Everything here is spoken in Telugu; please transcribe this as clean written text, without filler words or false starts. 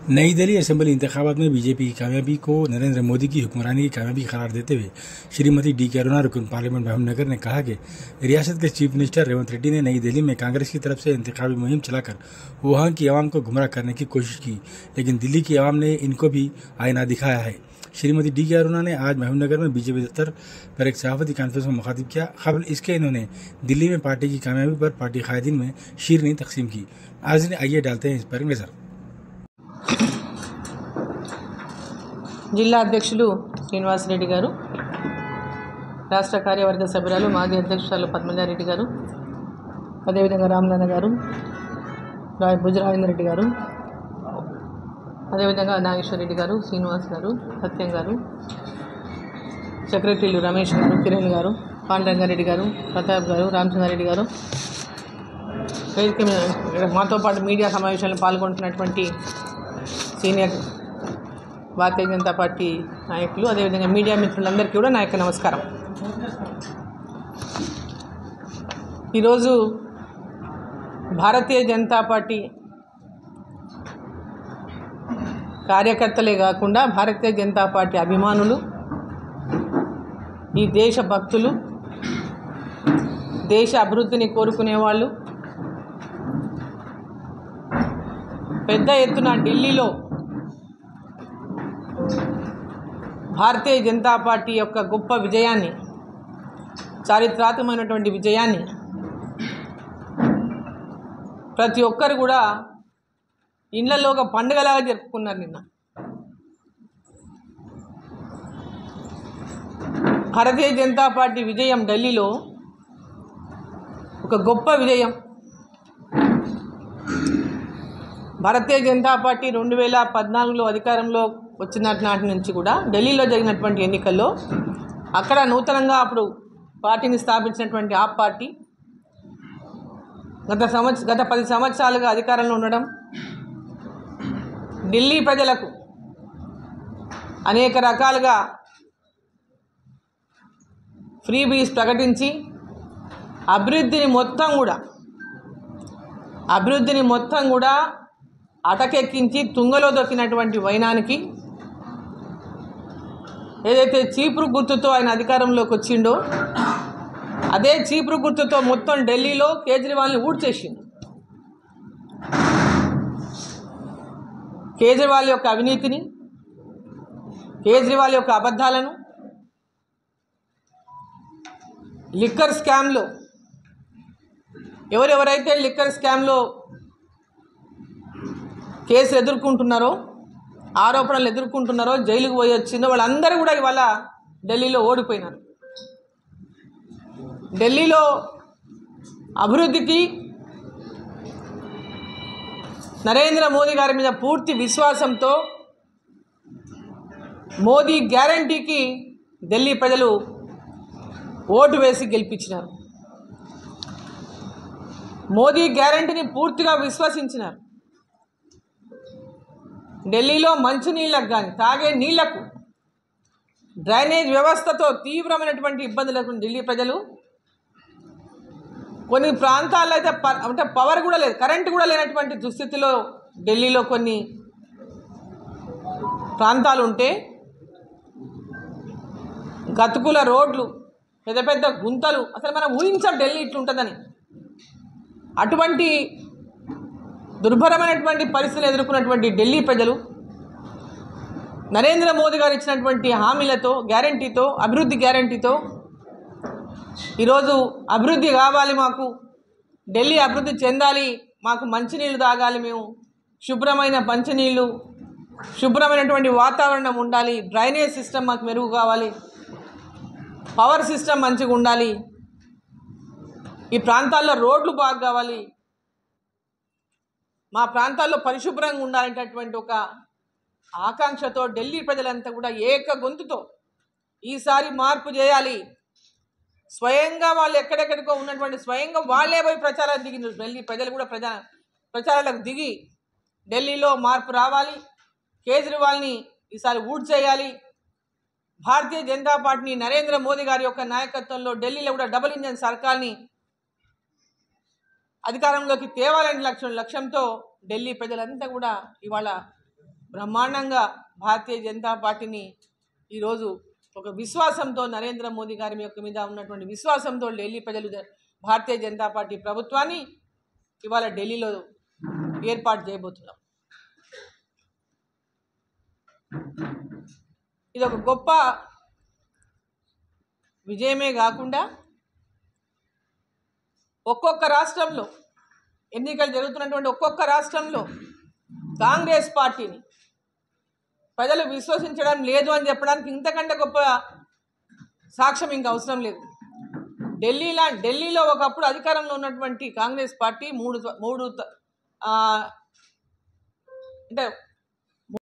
नई दिल्ली असेंबली इंतखाबात में बीजेपी की कामयाबी को नरेंद्र मोदी की हुक्मरानी की कामयाबी करार देते हुए श्रीमती डी करुणा रुकन पार्लियामेंट महबूबनगर ने कहा कि रियासत के चीफ मिनिस्टर रेवंत रेड्डी ने नई दिल्ली में कांग्रेस की तरफ से इंतखाबी मुहिम चलाकर वहां की आवाम को गुमराह करने की कोशिश की, लेकिन दिल्ली की आवाम ने इनको भी आईना दिखाया है। श्रीमती डी करुणा ने आज महबूबनगर में बीजेपी दफ्तर पर एक सहाफती कॉन्फ्रेंस में मुखातिब किया। कबल इसके इन्होंने दिल्ली में पार्टी की कामयाबी पर पार्टी कायदीन में शीरनी तकसीम की। आज आइए डालते हैं इस पर नजर। జిల్లా అధ్యక్షులు శ్రీనివాసరెడ్డి గారు, రాష్ట్ర కార్యవర్గ సభ్యురాలు మాజీ అధ్యక్షురాలు పద్మజారెడ్డి గారు, అదేవిధంగా రామనాథ గారు, భుజరాజేంద్ర రెడ్డి గారు, అదేవిధంగా నాగేశ్వరరెడ్డి గారు, శ్రీనివాస్ గారు, సత్యం గారు, సెక్రటరీలు రమేష్ గారు, కిరణ్ గారు, పాండురంగారెడ్డి గారు, ప్రతాప్ గారు, రామచంద్రారెడ్డి గారు, వేదిక మీద మాతో పాటు మీడియా సమావేశంలో పాల్గొంటున్నటువంటి సీనియర్ భారతీయ జనతా పార్టీ నాయకులు, అదేవిధంగా మీడియా మిత్రులందరికీ కూడా నా యొక్క నమస్కారం. ఈరోజు భారతీయ జనతా పార్టీ కార్యకర్తలే కాకుండా భారతీయ జనతా పార్టీ అభిమానులు, ఈ దేశ భక్తులు, దేశ అభివృద్ధిని కోరుకునేవాళ్ళు పెద్ద ఎత్తున ఢిల్లీలో భారతీయ జనతా పార్టీ యొక్క గొప్ప విజయాన్ని, చారిత్రాత్మకమైనటువంటి విజయాన్ని ప్రతి ఒక్కరు కూడా ఇళ్లలో ఒక పండుగలాగా జరుపుకున్నారు. నిన్న భారతీయ జనతా పార్టీ విజయం ఢిల్లీలో ఒక గొప్ప విజయం. భారతీయ జనతా పార్టీ 2014లో అధికారంలో వచ్చిన నాటి నుంచి కూడా ఢిల్లీలో జరిగినటువంటి ఎన్నికల్లో అక్కడ నూతనంగా అప్పుడు పార్టీని స్థాపించినటువంటి ఆప్ పార్టీ గత 10 సంవత్సరాలుగా అధికారంలో ఉండడం, ఢిల్లీ ప్రజలకు అనేక రకాలుగా ఫ్రీ బీస్ ప్రకటించి అభివృద్ధిని మొత్తం కూడా అటకెక్కించి తుంగలో దొక్కినటువంటి వైనానికి ఏదైతే చీపురు గుర్తుతో ఆయన అధికారంలోకి వచ్చిండో అదే చీపురు గుర్తుతో మొత్తం ఢిల్లీలో కేజ్రీవాల్ని ఊడ్చేసిండు. కేజ్రీవాల్ యొక్క అవినీతిని, కేజ్రీవాల్ యొక్క అబద్ధాలను, లిక్కర్ స్కామ్లో ఎవరెవరైతే లిక్కర్ స్కామ్లో కేసులు ఎదుర్కొంటున్నారో, ఆరోపణలు ఎదుర్కొంటున్నారో, జైలుకు పోయి వచ్చిందో వాళ్ళందరూ కూడా ఇవాళ ఢిల్లీలో ఓడిపోయినారు. ఢిల్లీలో అభివృద్ధికి నరేంద్ర మోదీ గారి మీద పూర్తి విశ్వాసంతో మోదీ గ్యారంటీకి ఢిల్లీ ప్రజలు ఓటు వేసి గెలిపించినారు. మోదీ గ్యారంటీని పూర్తిగా విశ్వసించినారు. ఢిల్లీలో మంచినీళ్ళకు కానీ, తాగే నీళ్లకు, డ్రైనేజ్ వ్యవస్థతో తీవ్రమైనటువంటి ఇబ్బందులకు ఢిల్లీ ప్రజలు, కొన్ని ప్రాంతాల్లో అయితే అంటే పవర్ కూడా లేదు, కరెంటు కూడా లేనటువంటి దుస్థితిలో ఢిల్లీలో కొన్ని ప్రాంతాలు ఉంటే గతుకుల రోడ్లు, పెద్ద పెద్ద గుంతలు, అసలు మనం ఊహించాం ఢిల్లీ ఇట్లుంటుందని. అటువంటి దుర్భరమైనటువంటి పరిస్థితులు ఎదుర్కొన్నటువంటి ఢిల్లీ ప్రజలు నరేంద్ర మోదీ గారు ఇచ్చినటువంటి హామీలతో, గ్యారంటీతో, అభివృద్ధి గ్యారంటీతో ఈరోజు అభివృద్ధి కావాలి, మాకు ఢిల్లీ అభివృద్ధి చెందాలి, మాకు మంచినీళ్ళు తాగాలి, మేము శుభ్రమైన మంచినీళ్ళు, శుభ్రమైనటువంటి వాతావరణం ఉండాలి, డ్రైనేజ్ సిస్టమ్ మాకు మెరుగు కావాలి, పవర్ సిస్టమ్ మంచిగా ఉండాలి, ఈ ప్రాంతాల్లో రోడ్లు బాగా కావాలి, మా ప్రాంతాల్లో పరిశుభ్రంగా ఉండాలనేటటువంటి ఒక ఆకాంక్షతో ఢిల్లీ ప్రజలంతా కూడా ఏక గొంతుతో ఈసారి మార్పు చేయాలి, స్వయంగా వాళ్ళు ఎక్కడెక్కడికో ఉన్నటువంటి స్వయంగా వాళ్ళే పోయి ప్రచారాలు దిగినారు. ఢిల్లీ ప్రజలు కూడా ప్రచారాలకు దిగి ఢిల్లీలో మార్పు రావాలి, కేజ్రీవాల్ని ఈసారి ఊడ్ చేయాలి, భారతీయ జనతా పార్టీని నరేంద్ర మోదీ గారి యొక్క నాయకత్వంలో ఢిల్లీలో కూడా డబుల్ ఇంజన్ సర్కార్ని అధికారంలోకి తేవాలని లక్ష్యంతో ఢిల్లీ ప్రజలంతా కూడా ఇవాళ బ్రహ్మాండంగా భారతీయ జనతా పార్టీని ఈరోజు ఒక విశ్వాసంతో నరేంద్ర మోదీ గారి మీద ఉన్నటువంటి విశ్వాసంతో ఢిల్లీ ప్రజలు భారతీయ జనతా పార్టీ ప్రభుత్వాన్ని ఇవాళ ఢిల్లీలో ఏర్పాటు చేయబోతున్నాం. ఇది ఒక గొప్ప విజయమే కాకుండా ఒక్కొక్క రాష్ట్రంలో ఎన్నికలు జరుగుతున్నటువంటి ఒక్కొక్క రాష్ట్రంలో కాంగ్రెస్ పార్టీని ప్రజలు విశ్వసించడం లేదు అని చెప్పడానికి ఇంతకంటే గొప్ప సాక్ష్యం ఇంకా అవసరం లేదు. ఢిల్లీలో ఒకప్పుడు అధికారంలో ఉన్నటువంటి కాంగ్రెస్ పార్టీ మూడు అంటే